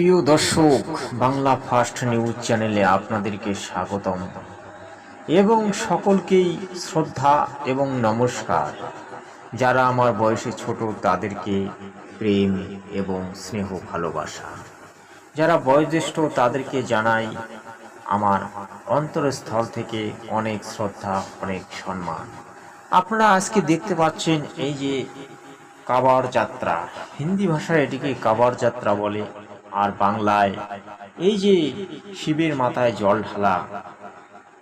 প্রিয় দর্শক, Bangla first news চ্যানেলে আপনাদেরকে স্বাগতম এবং সকলকেই শ্রদ্ধা এবং নমস্কার। যারা আমার বয়সে ছোট তাদেরকে প্রেম এবং স্নেহ ভালোবাসা, যারা বয়োজ্যেষ্ঠ তাদেরকে জানাই আমার অন্তরস্থল থেকে অনেক শ্রদ্ধা, অনেক সম্মান। আপনারা আজকে দেখতে পাচ্ছেন এই যে কাবার যাত্রা, হিন্দি ভাষায় এটিকে কাবার যাত্রা বলে, আর বাংলায় এই যে শিবের মাথায় জল ঢালা,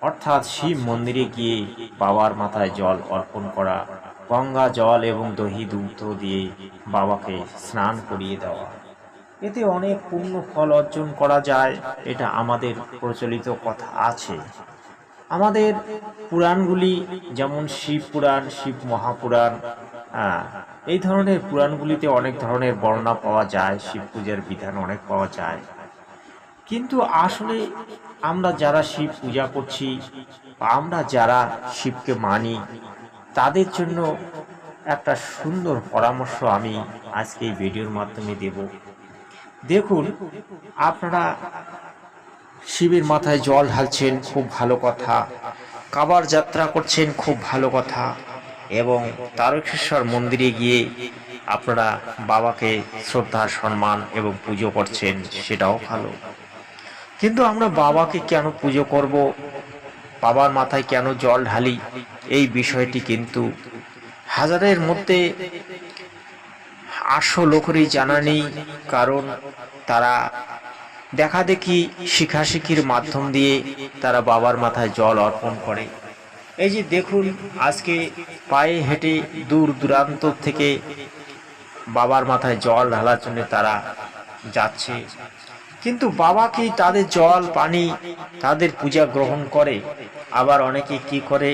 অর্থাৎ শিব মন্দিরে গিয়ে বাবার মাথায় জল অর্পণ করা, গঙ্গা জল এবং দহি দুগ্ধ দিয়ে বাবাকে স্নান করিয়ে দেওয়া, এতে অনেক পুণ্য ফল অর্জন করা যায়। এটা আমাদের প্রচলিত কথা আছে। আমাদের পুরাণগুলি যেমন শিব পুরাণ, শিব মহাপুরাণ, এই ধরনের পুরাণগুলিতে অনেক ধরনের বর্ণনা পাওয়া যায়, শিব পূজার বিধান অনেক পাওয়া যায়। কিন্তু আসলে আমরা যারা শিব পূজা করছি বা আমরা যারা শিবকে মানি, তাদের জন্য একটা সুন্দর পরামর্শ আমি আজকে এই ভিডিওর মাধ্যমে দেব। দেখুন, আপনারা শিবের মাথায় জল ঢালছেন, খুব ভালো কথা। কাবার যাত্রা করছেন, খুব ভালো কথা। এবং তারকেশ্বর মন্দিরে গিয়ে আপনারা বাবাকে শ্রদ্ধা, সম্মান এবং পুজো করছেন, সেটাও ভালো। কিন্তু আমরা বাবাকে কেন পুজো করব, বাবার মাথায় কেন জল ঢালি, এই বিষয়টি কিন্তু হাজারের মধ্যে 800 লোকেরই জানা নেই। কারণ তারা দেখা দেখি শিখাশিখির মাধ্যম দিয়ে তারা বাবার মাথায় জল অর্পণ করে। এই যে দেখুন, আজকে পায়ে হেঁটে দূর দূরান্ত থেকে বাবার মাথায় জল ঢালার জন্য তারা যাচ্ছে, কিন্তু বাবাকেই তাদের জল পানি তাদের পূজা গ্রহণ করে। আবার অনেকে কি করে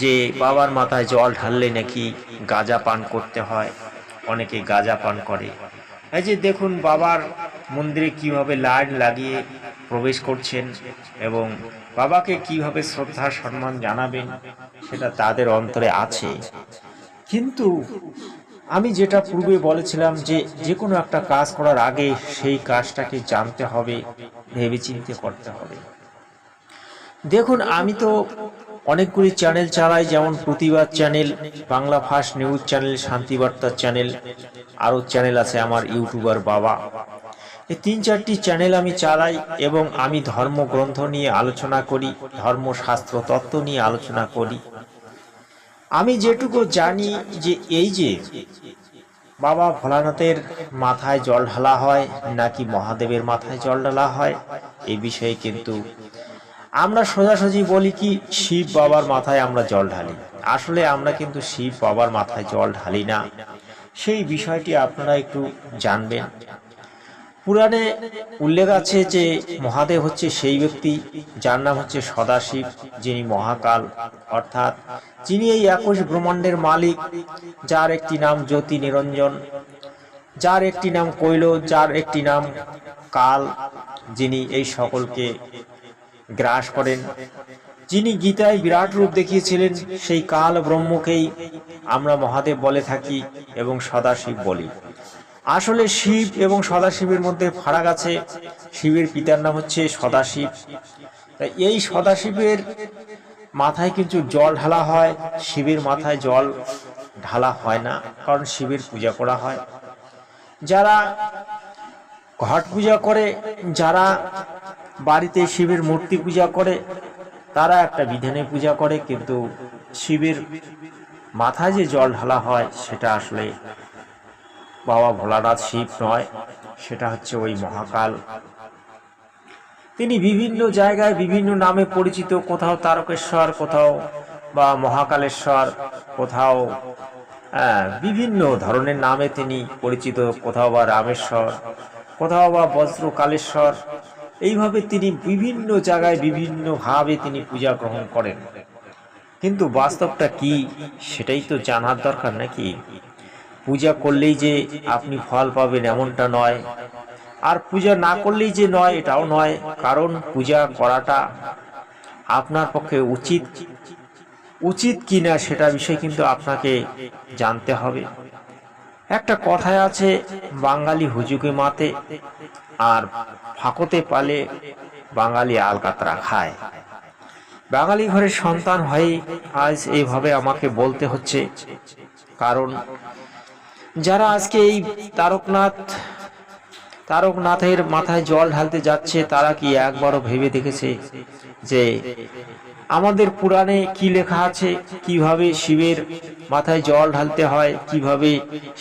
যে বাবার মাথায় জল ঢাললে নাকি গাঁজা পান করতে হয়, অনেকে গাঁজা পান করে। এই যে দেখুন, বাবার মন্দিরে কিভাবে লাইন লাগিয়ে প্রবেশ করছেন এবং বাবাকে কিভাবে শ্রদ্ধা সম্মান জানাবেন, সেটা তাদের অন্তরে আছে। কিন্তু আমি যেটা পূর্বে বলেছিলাম যে যে কোনো একটা কাজ করার আগে সেই কাজটাকে জানতে হবে, ভেবেচিন্তে করতে হবে। দেখুন, আমি তো অনেকগুলি চ্যানেল চালাই, যেমন প্রতিবাদ channel, Bangla first news channel, শান্তিবার্তা চ্যানেল, আরও চ্যানেল আছে আমার ইউটিউবার বাবা। এই 3-4টি চ্যানেল আমি চালাই এবং আমি ধর্মগ্রন্থ নিয়ে আলোচনা করি, ধর্মশাস্ত্র তত্ত্ব নিয়ে আলোচনা করি। আমি যেটুকু জানি যে এই যে বাবা ভোলানাথের মাথায় জল ঢালা হয় নাকি মহাদেবের মাথায় জল ঢালা হয়, এই বিষয়ে কিন্তু আমরা সোজাসুজি বলি কি শিব বাবার মাথায় আমরা জল ঢালি। আসলে আমরা কিন্তু শিব বাবার মাথায় জল ঢালি না। সেই বিষয়টি আপনারা একটু জানবেন। পুরাণে উল্লেখ আছে যে মহাদেব হচ্ছে সেই ব্যক্তি যার নাম হচ্ছে সদাশিব, যিনি মহাকাল, অর্থাৎ যিনি এই 21 ব্রহ্মাণ্ডের মালিক, যার একটি নাম জ্যোতি নিরঞ্জন, যার একটি নাম কৈল, যার একটি নাম কাল, যিনি এই সকলকে গ্রাস করেন। যিনি গীতায় বিরাট রূপ দেখিয়েছিলেন, সেই কাল ব্রহ্মকেই আমরা মহাদেব বলে থাকি এবং সদাশিব বলি। আসলে শিব এবং সদাশিবের মধ্যে ফারাক আছে। শিবের পিতার নাম হচ্ছে সদাশিব, তাই এই সদাশিবের মাথায় কিন্তু জল ঢালা হয়, শিবের মাথায় জল ঢালা হয় না, কারণ শিবের পূজা করা হয়। যারা ঘট পূজা করে, যারা বাড়িতে শিবের মূর্তি পূজা করে, তারা একটা বিধানে পূজা করে, কিন্তু শিবের মাথায় যে জল ঢালা হয় সেটা আসলে বাবা ভোলানাথ শিব নয়, সেটা হচ্ছে ওই মহাকাল। তিনি বিভিন্ন জায়গায় বিভিন্ন নামে পরিচিত, কোথাও তারকেশ্বর, কোথাও বা মহাকালেশ্বর, কোথাও বিভিন্ন ধরনের নামে তিনি পরিচিত, কোথাও বা রামেশ্বর, কোথাও বা বজ্রকালেশ্বর। এইভাবে তিনি বিভিন্ন জায়গায় বিভিন্নভাবে তিনি পূজা গ্রহণ করেন। কিন্তু বাস্তবটা কি সেটাই তো জানার দরকার নাকি? পূজা করলেই যে আপনি ফল পাবেন এমনটা নয়, আর পূজা না করলেই যে নয় এটাও নয়। কারণ পূজা করাটা আপনার পক্ষে উচিত কিনা সেটা বিষয় কিন্তু আপনাকে জানতে হবে। একটা কথায় আছে, বাঙালি হুজুগে মাতে, আর ফাঁকতে পালে বাঙালি আলকাতরা খায়। বাঙালি ঘরের সন্তান হয়ে আজ এইভাবে আমাকে বলতে হচ্ছে, কারণ যারা আজকে এই তারকনাথের মাথায় জল ঢালতে যাচ্ছে তারা কি একবারও ভেবে দেখেছে যে আমাদের পুরাণে কি লেখা আছে, কিভাবে শিবের মাথায় জল ঢালতে হয়, কিভাবে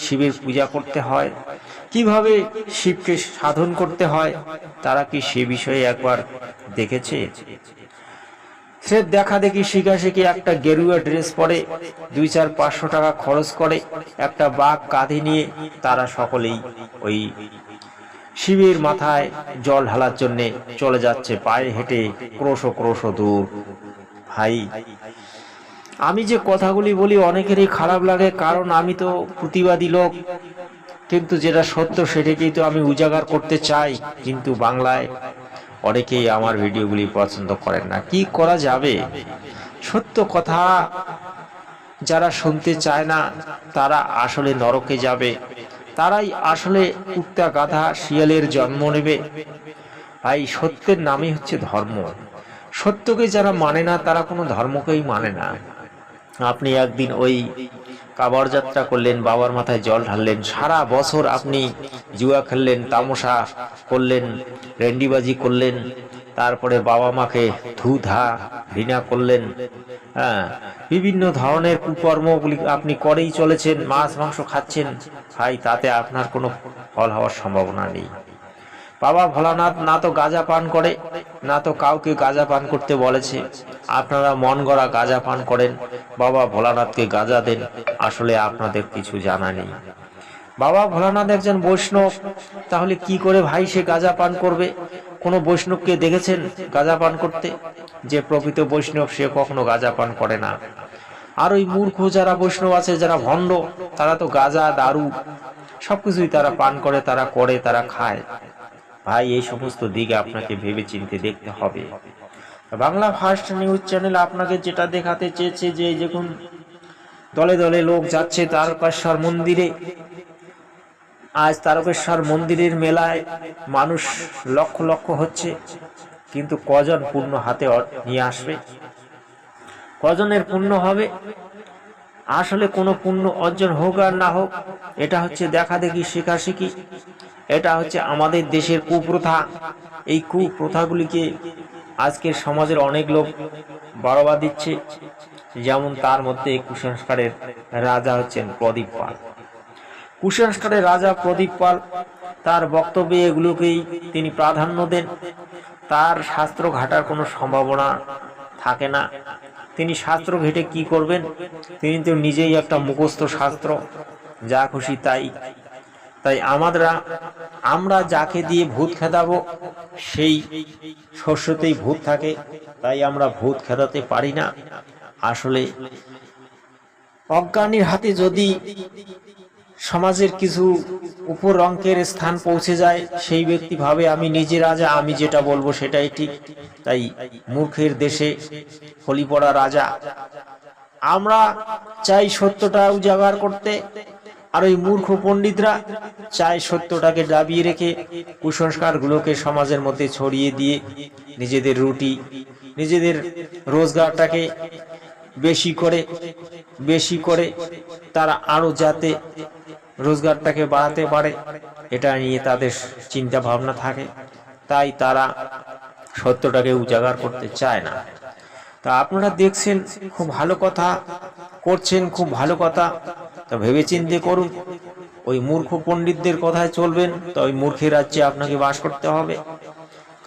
শিবের পূজা করতে হয়, কিভাবে শিবকে সাধন করতে হয়? তারা কি সে বিষয়ে একবার দেখেছে? সে দেখা দেখি শিখাশিখি একটা গেরুয়া ড্রেস পরে 200-500 টাকা খরচ করে একটা বাঘ কাঁধে নিয়ে তারা সকলেই ওই শিবের মাথায় জল ঢালার জন্যে চলে যাচ্ছে পায়ে হেঁটে ক্রোশ ক্রোশ দূর। ভাই, আমি যে কথাগুলি বলি অনেকেরই খারাপ লাগে, কারণ আমি তো প্রতিবাদী লোক, কিন্তু যেটা সত্য সেটাকেই তো আমি উজাগার করতে চাই। কিন্তু বাংলায় অনেকেই আমার ভিডিওগুলি পছন্দ করেন না। কি করা যাবে? সত্য কথা যারা শুনতে চায় না তারা আসলে নরকে যাবে, তারাই আসলে কুত্তা গাধা শিয়ালের জন্ম নেবে। ভাই, সত্যের নামই হচ্ছে ধর্ম। সত্যকে যারা মানে না তারা কোনো ধর্মকেই মানে না। আপনি একদিন ওই কাবার যাত্রা করলেন, বাবার মাথায় জল ঢাললেন, সারা বছর আপনি জুয়া খেললেন, তামাশা করলেন, রেন্ডিবাজি করলেন, তারপরে বাবা মাকে ধুধা ঘৃণা করলেন, হ্যাঁ, বিভিন্ন ধরনের কুকর্মগুলি আপনি করেই চলেছেন, মাছ মাংস খাচ্ছেন। ভাই, তাতে আপনার কোনো ফল হওয়ার সম্ভাবনা নেই। বাবা ভোলানাথ না তো গাঁজা পান করে, না তো কাউকে গাঁজা পান করতে বলেছে। আপনারা মন গড়া গাঁজা পান করেন, বাবা ভোলানাথকে গাঁজা দেন, আসলে আপনাদের কিছু জানা নেই। বাবা ভোলানাথ একজন বৈষ্ণব, তাহলে কি করে ভাই সে গাঁজা পান করবে? কোনো বৈষ্ণবকে দেখেছেন গাঁজা পান করতে? যে প্রকৃত বৈষ্ণব সে কখনো গাঁজা পান করে না। আর ওই মূর্খ যারা বৈষ্ণব আছে, যারা ভণ্ড, তারা তো গাঁজা দারু সবকিছুই তারা পান করে, তারা খায়। ভাই, এই সমস্ত দিকে আপনাকে ভেবে চিন্তে দেখতে হবে। বাংলা ফার্স্ট নিউজ চ্যানেল আপনাকে যেটা দেখাতে চেয়েছে যে যখন দলে দলে লোক যাচ্ছে তারকেশ্বর মন্দিরে, আজ তারকেশ্বর মন্দিরের মেলায় মানুষ লক্ষ লক্ষ হচ্ছে, কিন্তু কজন পূর্ণ হাতে নিয়ে আসবে? কজনের পূর্ণ হবে? আসলে কোনো পূর্ণ অর্জন হোক আর না হোক, এটা হচ্ছে দেখা দেখি শিখাশিখি, এটা হচ্ছে আমাদের দেশের কুপ্রথা। এই কুপ্রথাগুলিকে আজকের সমাজের অনেক লোক বাড়াবা দিচ্ছে। যেমন তার মধ্যে কুসংস্কারের রাজা হচ্ছেন প্রদীপ পাল। কুসংস্কারের রাজা প্রদীপ পাল তার বক্তব্যে এগুলোকেই তিনি প্রাধান্য দেন। তার শাস্ত্র ঘাটার কোনো সম্ভাবনা থাকে না। তিনি শাস্ত্র ঘেটে কি করবেন? তিনি তো নিজেই একটা মুখস্থ শাস্ত্র, যা খুশি তাই আমরা যাকে দিয়ে ভূত খেদাবো সেই শস্যতেই ভূত থাকে, তাই আমরা ভূত খেদাতে পারি না। আসলে অজ্ঞানীর হাতে যদি সমাজের কিছু উপর অঙ্কের স্থান পৌঁছে যায়, সেই ব্যক্তি ভাবে আমি নিজে রাজা, আমি যেটা বলবো সেটাই ঠিক। তাই মূর্খের দেশে হলি পড়া রাজা। আমরা চাই সত্যটা উজাগার করতে, আর ওই মূর্খ পণ্ডিতরা চায় সত্যটাকে দাবিয়ে রেখে কুসংস্কারগুলোকে সমাজের মধ্যে ছড়িয়ে দিয়ে নিজেদের রুটি, নিজেদের রোজগারটাকে বেশি করে তারা আরো যাতে রোজগারটাকে বাড়াতে পারে, এটা নিয়ে তাদের চিন্তা ভাবনা থাকে। তাই তারা সত্যটাকে উজাগার করতে চায় না। তা আপনারা দেখছেন, খুব ভালো কথা করছেন, খুব ভালো কথা। তা ভেবে চিন্তে করুন। ওই মূর্খ পণ্ডিতদের কথায় চলবেন তো ওই মূর্খের রাজ্যে আপনাকে বাস করতে হবে।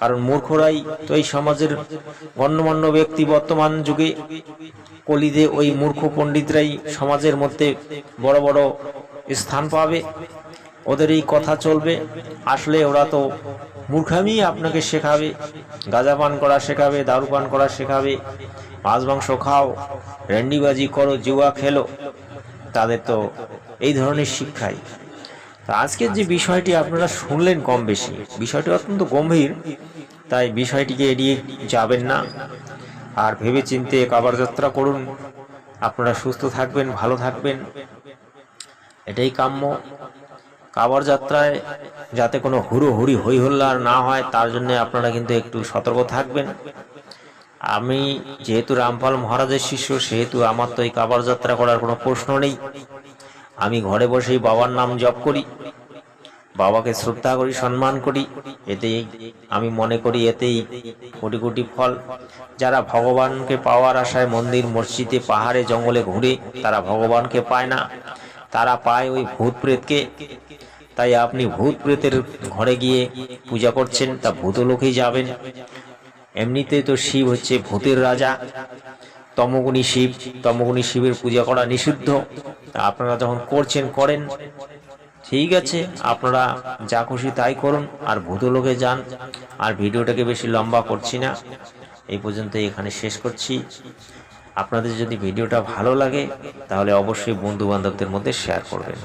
কারণ মূর্খরাই তো এই সমাজের গণ্যমান্য ব্যক্তি। বর্তমান যুগে কলিতে ওই মূর্খ পণ্ডিতরাই সমাজের মধ্যে বড় বড় স্থান পাবে, ওদের এই কথা চলবে। আসলে ওরা তো মূর্খামি আপনাকে শেখাবে, গাঁজা পান করা শেখাবে, দারু পান করা শেখাবে, মাছ মাংস খাও, রেন্ডিবাজি করো, জুয়া খেলো, তাদের তো এই ধরনের শিক্ষাই। তা আজকের যে বিষয়টি আপনারা শুনলেন কম বেশি, বিষয়টি অত্যন্ত গম্ভীর, তাই বিষয়টিকে এড়িয়ে যাবেন না। আর ভেবে চিন্তে কাবার যাত্রা করুন। আপনারা সুস্থ থাকবেন, ভালো থাকবেন, এটাই কাম্য। কাবার যাত্রায় যাতে কোনো হুড়োহুড়ি হই হল্লার না হয় তার জন্য আপনারা কিন্তু একটু সতর্ক থাকবেন। আমি যেহেতু রামপাল মহারাজের শিষ্য, সেহেতু আমার তো এই কাবার যাত্রা করার কোনো প্রশ্ন নেই। আমি ঘরে বসেই বাবার নাম জপ করি, বাবাকে শ্রদ্ধা করি, সম্মান করি। এতেই আমি মনে করি এতেই কোটি কোটি ফল। যারা ভগবানকে পাওয়ার আশায় মন্দির মসজিদে পাহাড়ে জঙ্গলে ঘুরে তারা ভগবানকে পায় না, তারা পায় ওই ভূত প্রেতকে। তাই আপনি ভূত প্রেতের ঘরে গিয়ে পূজা করছেন, তা ভূতলোকেই যাবেন। এমনিতে তো শিব হচ্ছে ভূতের রাজা, তমগুণী শিব। তমগুণী শিবের পূজা করা নিষিদ্ধ। আপনারা যখন করছেন করেন, ঠিক আছে, আপনারা যা খুশি তাই করুন, আর ভূতলোকে যান। আর ভিডিওটাকে বেশি লম্বা করছি না, এই পর্যন্ত এখানে শেষ করছি। আপনাদের যদি ভিডিওটা ভালো লাগে তাহলে অবশ্যই বন্ধু বান্ধবদের মধ্যে শেয়ার করবেন।